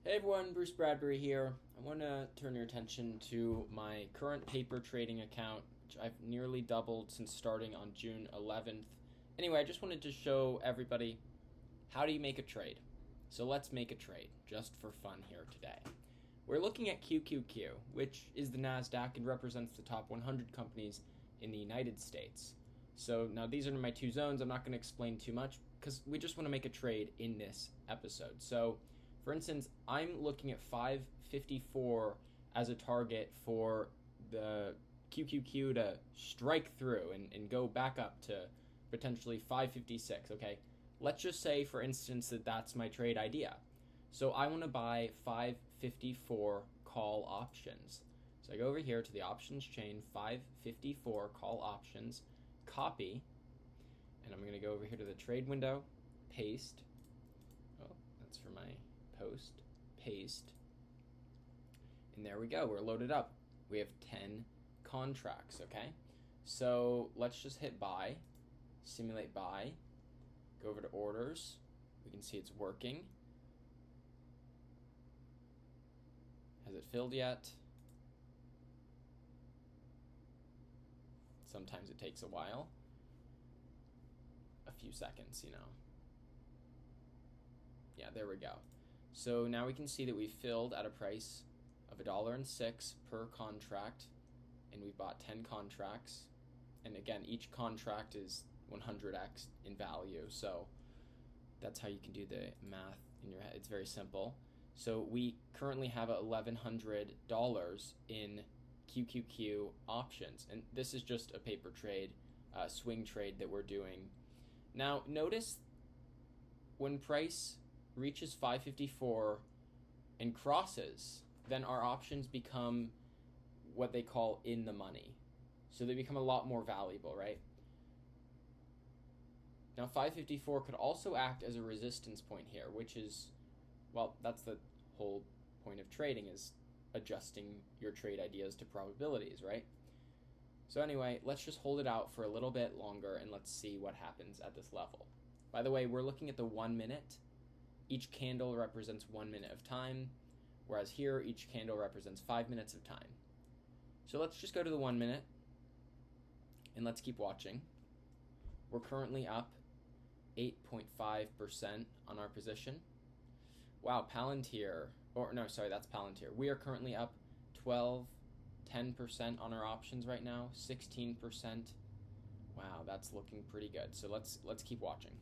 Hey everyone, Bruce Bradbury here. I want to turn your attention to my current paper trading account, which I've nearly doubled since starting on June 11th. Anyway, I just wanted to show everybody how do you make a trade. So let's make a trade, just for fun here today. We're looking at QQQ, which is the NASDAQ and represents the top 100 companies in the United States. So now these are my two zones. I'm not going to explain too much because we just want to make a trade in this episode. So for instance, I'm looking at 554 as a target for the QQQ to strike through and go back up to potentially 556, okay? Let's just say, for instance, that that's my trade idea. So I want to buy 554 call options. So I go over here to the options chain, 554 call options, copy, and I'm going to go over here to the trade window, paste. Oh, that's for my post, paste, and there we go, we're loaded up. We have 10 contracts, okay? So let's just hit buy, simulate buy, go over to orders, we can see it's working. Has it filled yet? Sometimes it takes a while, a few seconds, you know. Yeah, there we go. So now we can see that we filled at a price of $1.06 per contract, and we bought 10 contracts. And again, each contract is 100x in value, so that's how you can do the math in your head. It's very simple. So we currently have $1,100 in QQQ options, and this is just a paper trade, swing trade that we're doing. Now notice when price reaches 554 and crosses, then our options become what they call in the money. So they become a lot more valuable, right? Now 554 could also act as a resistance point here, which is, well, that's the whole point of trading, is adjusting your trade ideas to probabilities, right? So anyway, let's just hold it out for a little bit longer and let's see what happens at this level. By the way, we're looking at the 1 minute. Each candle represents 1 minute of time, whereas here each candle represents 5 minutes of time. So let's just go to the 1 minute and let's keep watching. We're currently up 8.5% on our position. Wow, Palantir, or no, sorry, that's Palantir. We are currently up 10% on our options right now, 16%. Wow, that's looking pretty good. So let's keep watching.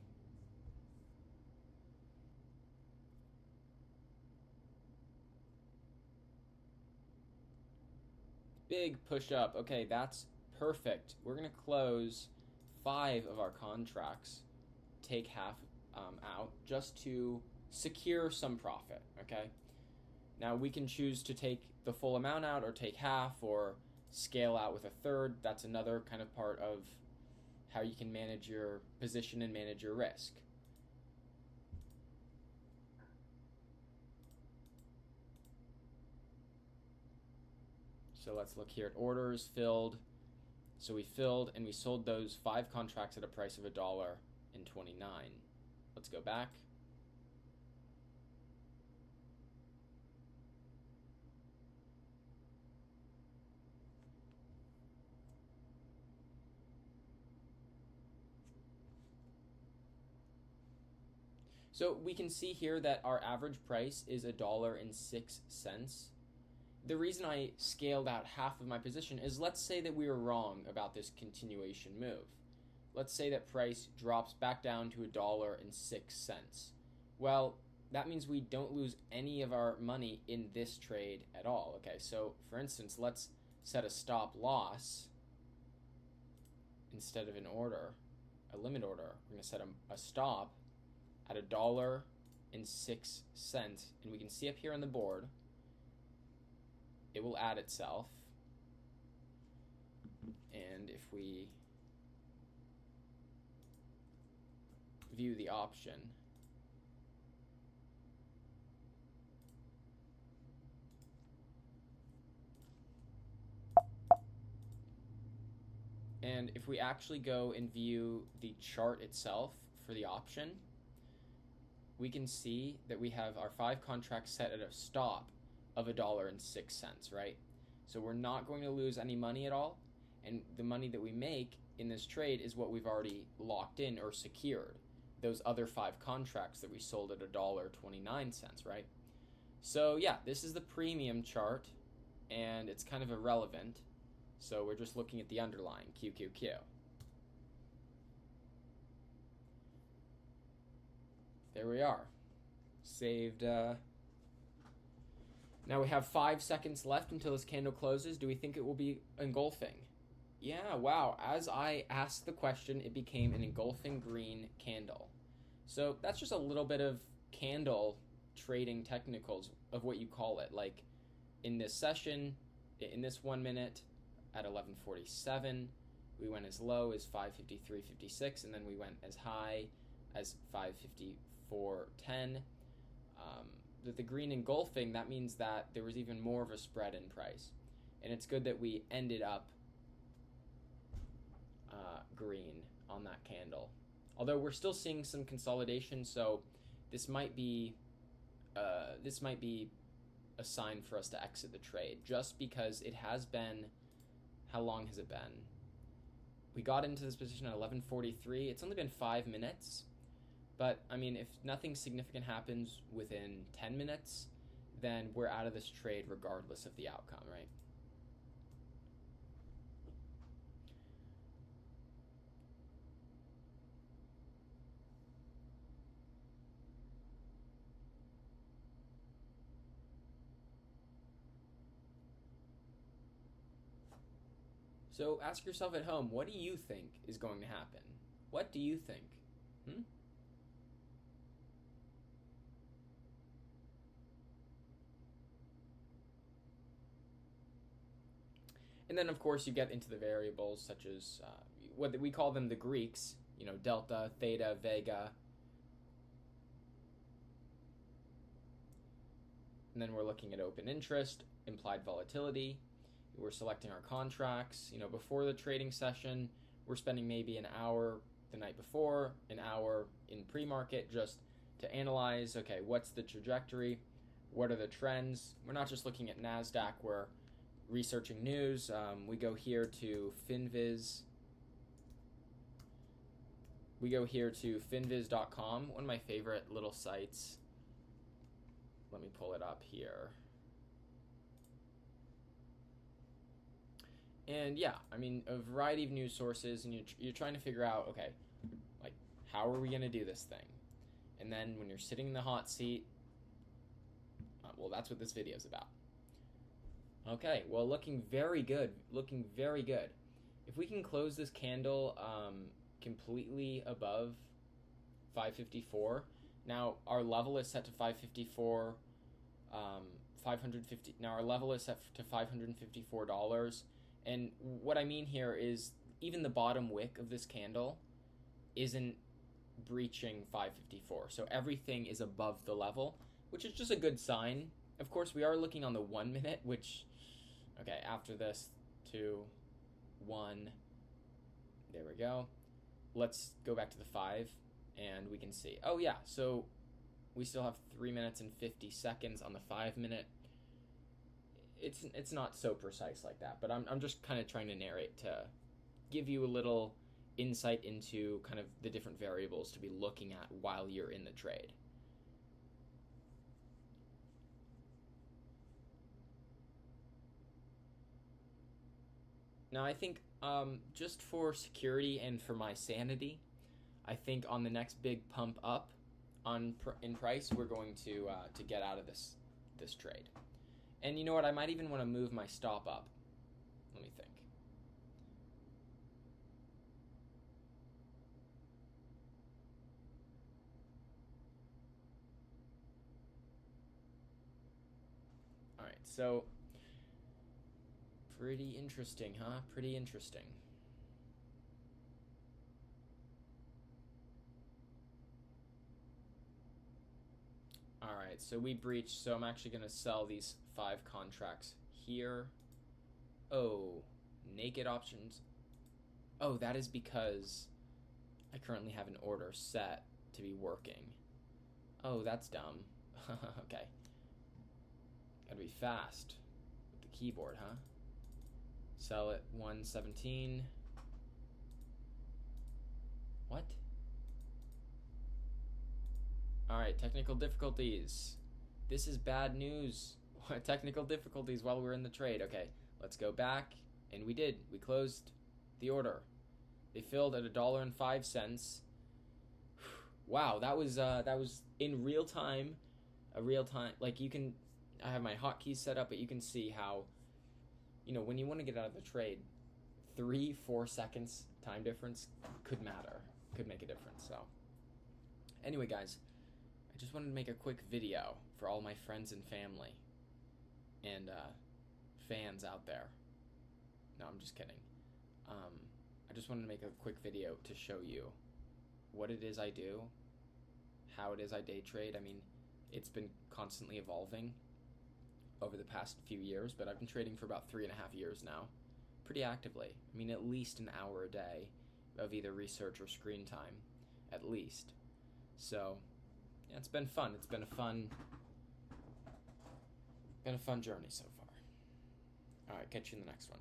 Big push up. Okay, that's perfect. We're going to close 5 of our contracts, take half out, just to secure some profit, okay? Now, we can choose to take the full amount out or take half or scale out with a third. That's another kind of part of how you can manage your position and manage your risk. So let's look here at orders filled. So we filled and we sold those 5 contracts at a price of $1.29. Let's go back. So we can see here that our average price is $1.06. The reason I scaled out half of my position is, let's say that we were wrong about this continuation move. Let's say that price drops back down to $1.06. Well, that means we don't lose any of our money in this trade at all. Okay, so for instance, let's set a stop loss instead of an order, a limit order. We're going to set a stop at $1.06, and we can see up here on the board, it will add itself. And if we view the option, and if we actually go and view the chart itself for the option, we can see that we have our 5 contracts set at a stop of $1.06, right? So we're not going to lose any money at all, and the money that we make in this trade is what we've already locked in or secured, those other 5 contracts that we sold at $1.29, right? So yeah, this is the premium chart, and it's kind of irrelevant, so we're just looking at the underlying QQQ. There we are. Saved. Now we have 5 seconds left until this candle closes. Do we think it will be engulfing? Yeah, wow. As I asked the question, it became an engulfing green candle. So that's just a little bit of candle trading technicals of what you call it. Like in this session, in this 1 minute at 11:47, we went as low as 553.56, and then we went as high as 554.10. With the green engulfing, that means that there was even more of a spread in price, and it's good that we ended up green on that candle. Although we're still seeing some consolidation, so this might be a sign for us to exit the trade, just because it has been, how long has it been? We got into this position at 11:43. It's only been 5 minutes, but I mean, if nothing significant happens within 10 minutes, then we're out of this trade regardless of the outcome, right? So ask yourself at home, what do you think is going to happen? What do you think? And then, of course, you get into the variables such as what we call them the Greeks, delta, theta, vega. And then we're looking at open interest, implied volatility. We're selecting our contracts. Before the trading session, we're spending maybe an hour the night before, an hour in pre-market just to analyze, okay, what's the trajectory? What are the trends? We're not just looking at NASDAQ, we're researching news. We go here to Finviz. We go here to finviz.com, one of my favorite little sites. Let me pull it up here. And yeah, I mean, a variety of news sources, and you're trying to figure out, okay, like, how are we going to do this thing? And then when you're sitting in the hot seat, well, that's what this video is about. Okay, well, looking very good, looking very good. If we can close this candle completely above 554, now our level is set to 554, 550. Now our level is set to $554. And what I mean here is even the bottom wick of this candle isn't breaching 554. So everything is above the level, which is just a good sign. Of course, we are looking on the 1 minute, which, okay, after this, 2, 1, there we go. Let's go back to the 5, and we can see. Oh, yeah, so we still have 3 minutes and 50 seconds on the 5 minute. It's not so precise like that, but I'm just kind of trying to narrate to give you a little insight into kind of the different variables to be looking at while you're in the trade. Now I think just for security and for my sanity, I think on the next big pump up in price, we're going to get out of this trade. And you know what? I might even want to move my stop up. Let me think. All right, so pretty interesting, huh? Pretty interesting. All right, so we breached, so I'm actually going to sell these 5 contracts here. Oh, naked options. Oh, that is because I currently have an order set to be working. Oh, that's dumb. Okay. Gotta be fast with the keyboard, huh? Sell at 117. What? Alright, technical difficulties. This is bad news. Technical difficulties while we're in the trade. Okay, let's go back. And we did. We closed the order. They filled at $1.05. Wow, that was in real time. Like you can, I have my hotkeys set up, but you can see how, when you want to get out of the trade, 3-4 seconds time difference could make a difference. So anyway, guys, I just wanted to make a quick video for all my friends and family and fans out there. No, I'm just kidding. I just wanted to make a quick video to show you what it is I do, how it is I day trade. I mean, it's been constantly evolving over the past few years, but I've been trading for about 3.5 years now, pretty actively. I mean, at least an hour a day of either research or screen time, at least. So, yeah, it's been fun. It's been a fun journey so far. All right, catch you in the next one.